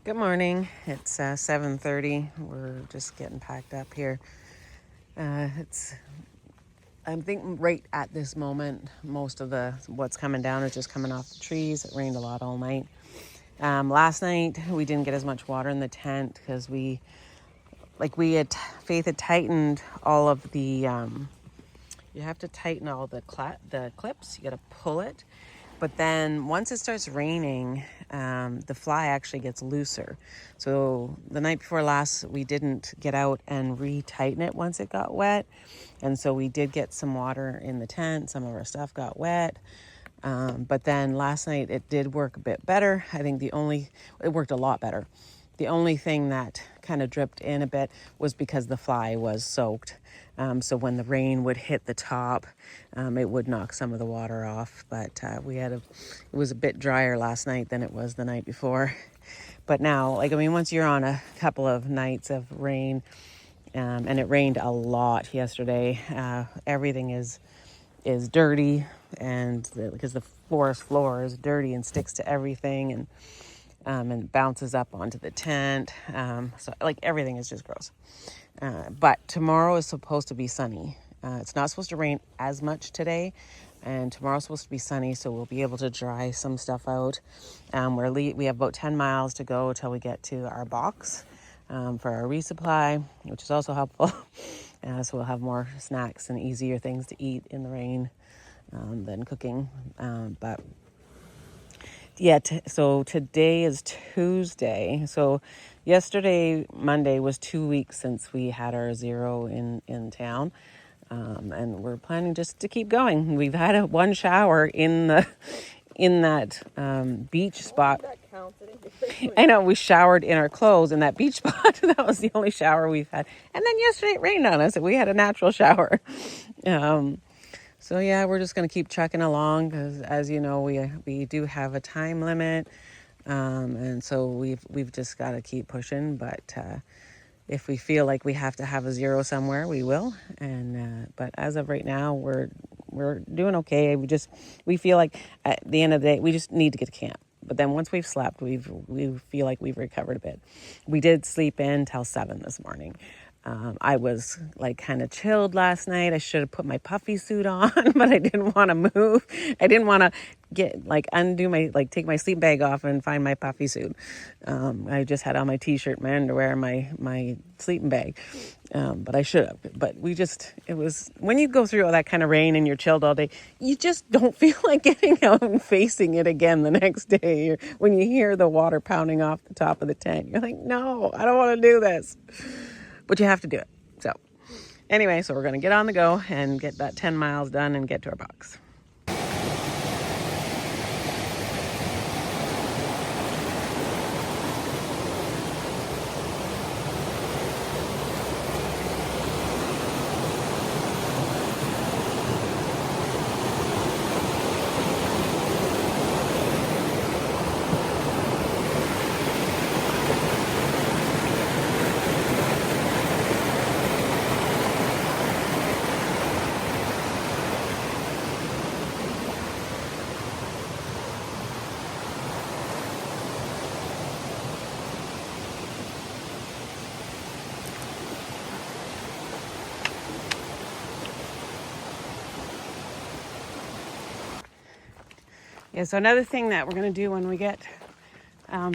Good morning. It's 7:30. We're just getting packed up here. I think right at this moment, most of what's coming down is just coming off the trees. It rained a lot all night. Last night we didn't get as much water in the tent because Faith had tightened all of the. You have to tighten all the clips. You got to pull it. But then once it starts raining, the fly actually gets looser. So the night before last, we didn't get out and re-tighten it once it got wet. And so we did get some water in the tent. Some of our stuff got wet. But then last night it did work a bit better. I think it worked a lot better. The only thing that kind of dripped in a bit was because the fly was soaked. So when the rain would hit the top, it would knock some of the water off. But it was a bit drier last night than it was the night before. But now, once you're on a couple of nights of rain, and it rained a lot yesterday, everything is dirty, and because the forest floor is dirty and sticks to everything, and bounces up onto the tent. So everything is just gross. But tomorrow is supposed to be sunny. It's not supposed to rain as much today, and tomorrow's supposed to be sunny, so we'll be able to dry some stuff out. We have about 10 miles to go till we get to our box for our resupply, which is also helpful. So we'll have more snacks and easier things to eat in the rain than cooking. But yeah, so today is Tuesday. So yesterday, Monday, was 2 weeks since we had our zero in town. And we're planning just to keep going. We've had one shower in that beach spot. I know, we showered in our clothes in that beach spot. That was the only shower we've had. And then yesterday it rained on us and we had a natural shower. So yeah, we're just going to keep trucking along because, as you know, we do have a time limit, and so we've just got to keep pushing. But if we feel like we have to have a zero somewhere, we will. And but as of right now, we're doing okay. We feel like at the end of the day, we just need to get to camp. But then once we've slept, we feel like we've recovered a bit. We did sleep in till 7 this morning. I was kind of chilled last night. I should have put my puffy suit on, but I didn't want to move. I didn't want to take my sleep bag off and find my puffy suit. I just had on my t-shirt, my underwear, and my sleeping bag. But I should have. But it was, when you go through all that kind of rain and you're chilled all day, you just don't feel like getting out and facing it again the next day. Or when you hear the water pounding off the top of the tent, you're like, no, I don't want to do this. But you have to do it. So anyway, we're going to get on the go and get that 10 miles done and get to our box. Yeah, so another thing that we're going to do when we get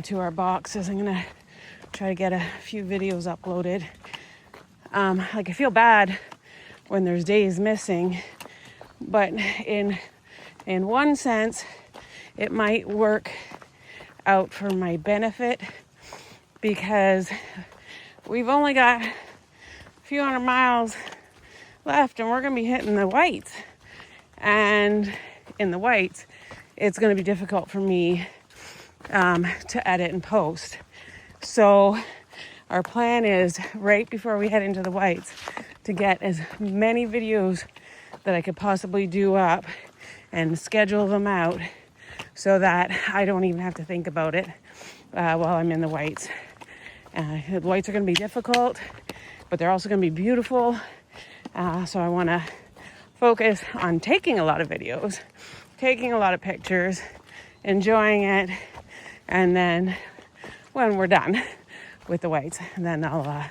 to our box is I'm going to try to get a few videos uploaded. I feel bad when there's days missing, but in one sense, it might work out for my benefit because we've only got a few hundred miles left and we're going to be hitting the whites. And in the whites, it's going to be difficult for me to edit and post. So our plan is right before we head into the whites to get as many videos that I could possibly do up and schedule them out so that I don't even have to think about it while I'm in the whites. The whites are going to be difficult, but they're also going to be beautiful. So I want to focus on taking a lot of videos, taking a lot of pictures, enjoying it, and then when we're done with the whites, and then I'll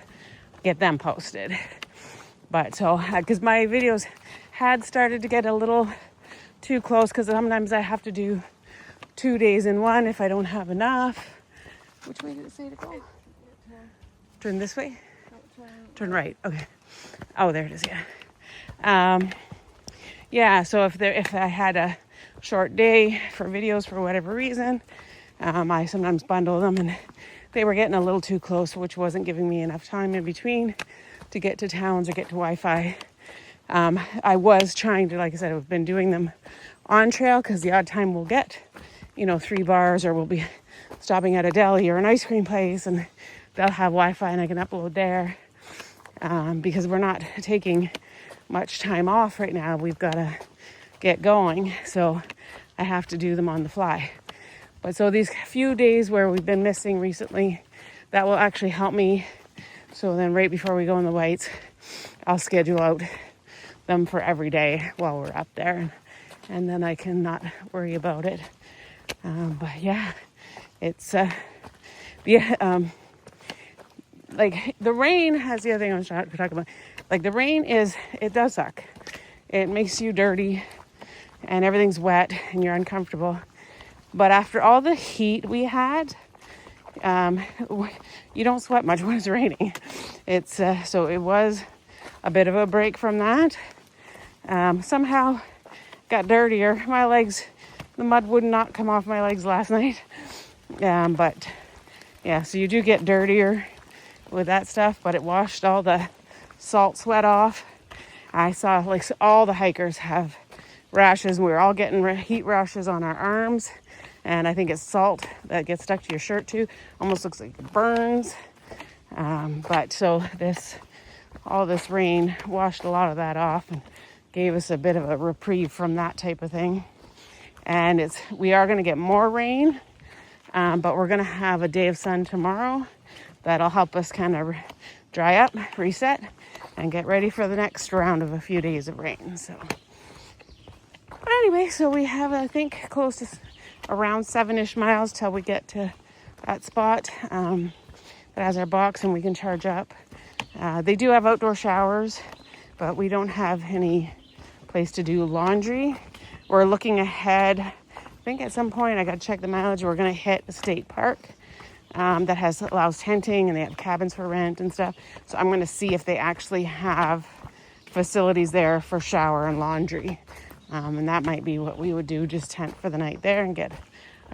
get them posted. But so, because my videos had started to get a little too close, because sometimes I have to do 2 days in one if I don't have enough. Which way did it say to go? Turn this way? Turn right. Okay. Oh, there it is. Yeah. Yeah. So if I had a short day for videos for whatever reason, I sometimes bundle them, and they were getting a little too close, which wasn't giving me enough time in between to get to towns or get to Wi-Fi. I was trying to, like I said, I've been doing them on trail, because the odd time we'll get, 3 bars, or we'll be stopping at a deli or an ice cream place, and they'll have Wi-Fi and I can upload there. Because we're not taking much time off right now. We've got to get going, so I have to do them on the fly. But so these few days where we've been missing recently, that will actually help me. So then right before we go on the whites, I'll schedule out them for every day while we're up there, and then I can not worry about it. But yeah, it's like the rain has the other thing I was trying to talk about. Like the rain it does suck. It makes you dirty and everything's wet and you're uncomfortable. But after all the heat we had, you don't sweat much when it's raining. It's so it was a bit of a break from that. Somehow got dirtier. My legs, the mud would not come off my legs last night. But yeah, so you do get dirtier with that stuff, but it washed all the salt sweat off. I saw all the hikers have rashes. We were all getting heat rashes on our arms, and I think it's salt that gets stuck to your shirt too. Almost looks like it burns. But so all this rain washed a lot of that off and gave us a bit of a reprieve from that type of thing. And we are going to get more rain, but we're going to have a day of sun tomorrow. That'll help us kind of dry up, reset, and get ready for the next round of a few days of rain. So, but anyway, so we have, I think, close to around 7-ish miles till we get to that spot that has our box and we can charge up. They do have outdoor showers, but we don't have any place to do laundry. We're looking ahead. I think at some point, I got to check the mileage. We're going to hit a state park that allows tenting, and they have cabins for rent and stuff. So I'm going to see if they actually have facilities there for shower and laundry. And that might be what we would do, just tent for the night there and get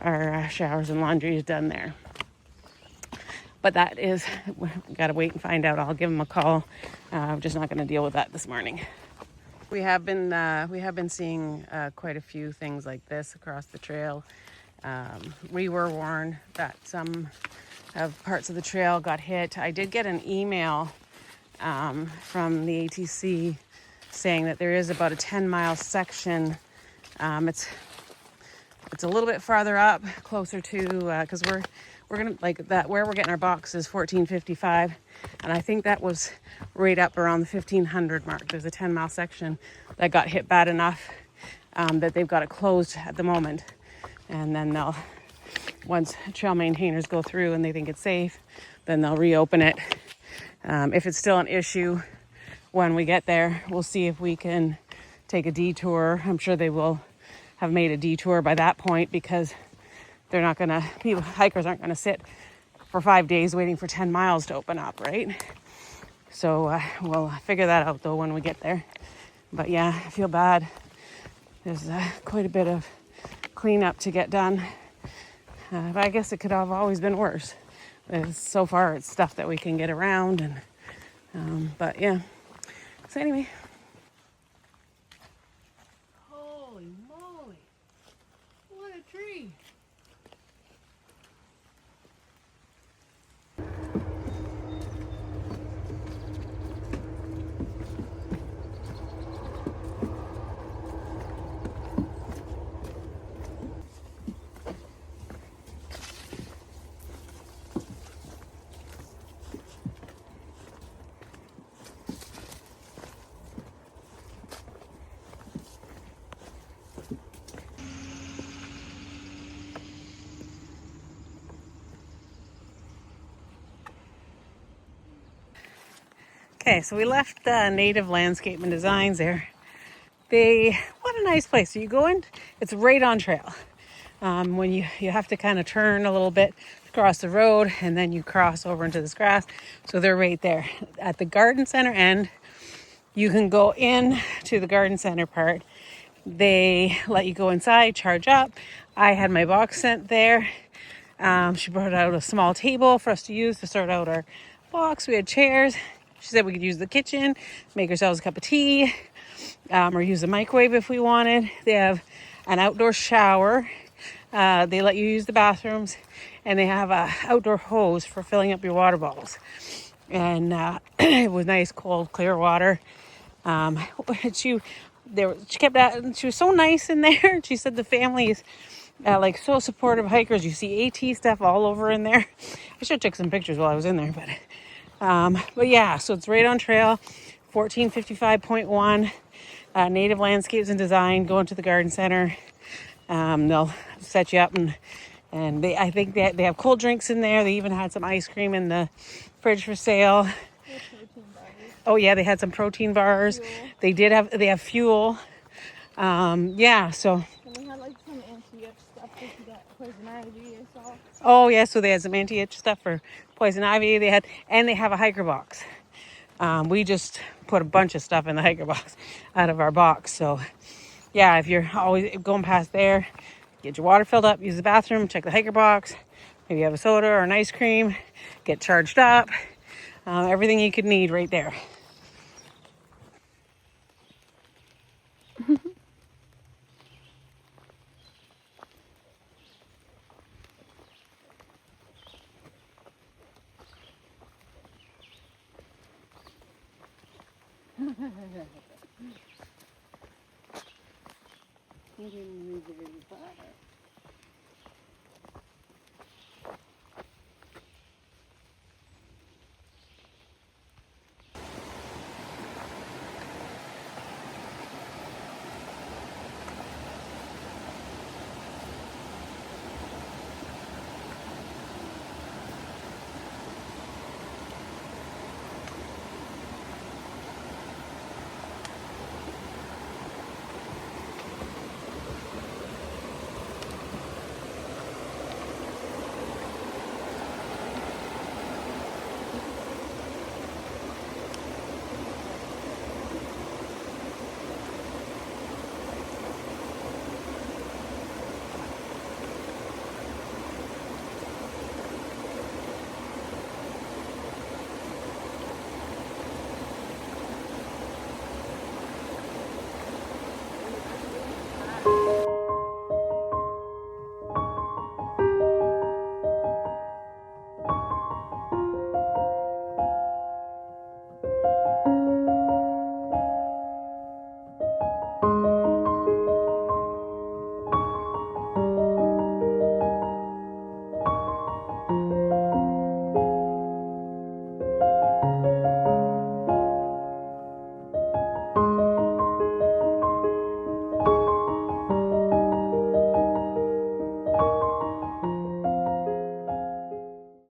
our showers and laundry done there. But we got to wait and find out. I'll give them a call. I'm just not going to deal with that this morning. We have been seeing quite a few things like this across the trail. We were warned that some of parts of the trail got hit. I did get an email from the ATC saying that there is about a 10-mile section. It's a little bit farther up, closer to, because we're gonna, like, that where we're getting our box is 1455, and I think that was right up around the 1500 mark. There's a 10-mile section that got hit bad enough that they've got it closed at the moment. And then once trail maintainers go through and they think it's safe, then they'll reopen it. If it's still an issue when we get there, we'll see if we can take a detour. I'm sure they will have made a detour by that point, because hikers aren't gonna sit for 5 days waiting for 10 miles to open up, right? So we'll figure that out though when we get there. But yeah, I feel bad. There's quite a bit of cleanup to get done. But I guess it could have always been worse. So far, it's stuff that we can get around, but yeah. So anyway. Holy moly! What a tree! Okay, so we left the Native Landscape and Designs there. What a nice place. So you go in, it's right on trail. When you have to kind of turn a little bit across the road and then you cross over into this grass. So they're right there. At the garden center end, you can go in to the garden center part. They let you go inside, charge up. I had my box sent there. She brought out a small table for us to use to sort out our box. We had chairs. She said we could use the kitchen, make ourselves a cup of tea, or use a microwave if we wanted. They have an outdoor shower. They let you use the bathrooms, and they have a outdoor hose for filling up your water bottles. And it was nice, cold, clear water. She kept that. She was so nice in there. She said the family is like so supportive hikers. You see AT stuff all over in there. I should have took some pictures while I was in there, but yeah. So it's right on trail, 1455.1. Native Landscapes and Design. Go into the garden center. They'll set you up and I think they have cold drinks in there. They even had some ice cream in the fridge for sale. Oh yeah, they had some protein bars. Fuel. They have fuel. Yeah, so. And they had like some anti-itch stuff like that, poison ivy I saw. Oh yeah, so they had some anti-itch stuff for poison ivy. They have a hiker box. We just put a bunch of stuff in the hiker box out of our box. So yeah, if you're always going past there, get your water filled up, use the bathroom, check the hiker box. Maybe have a soda or an ice cream, get charged up. Everything you could need right there. He didn't move very far.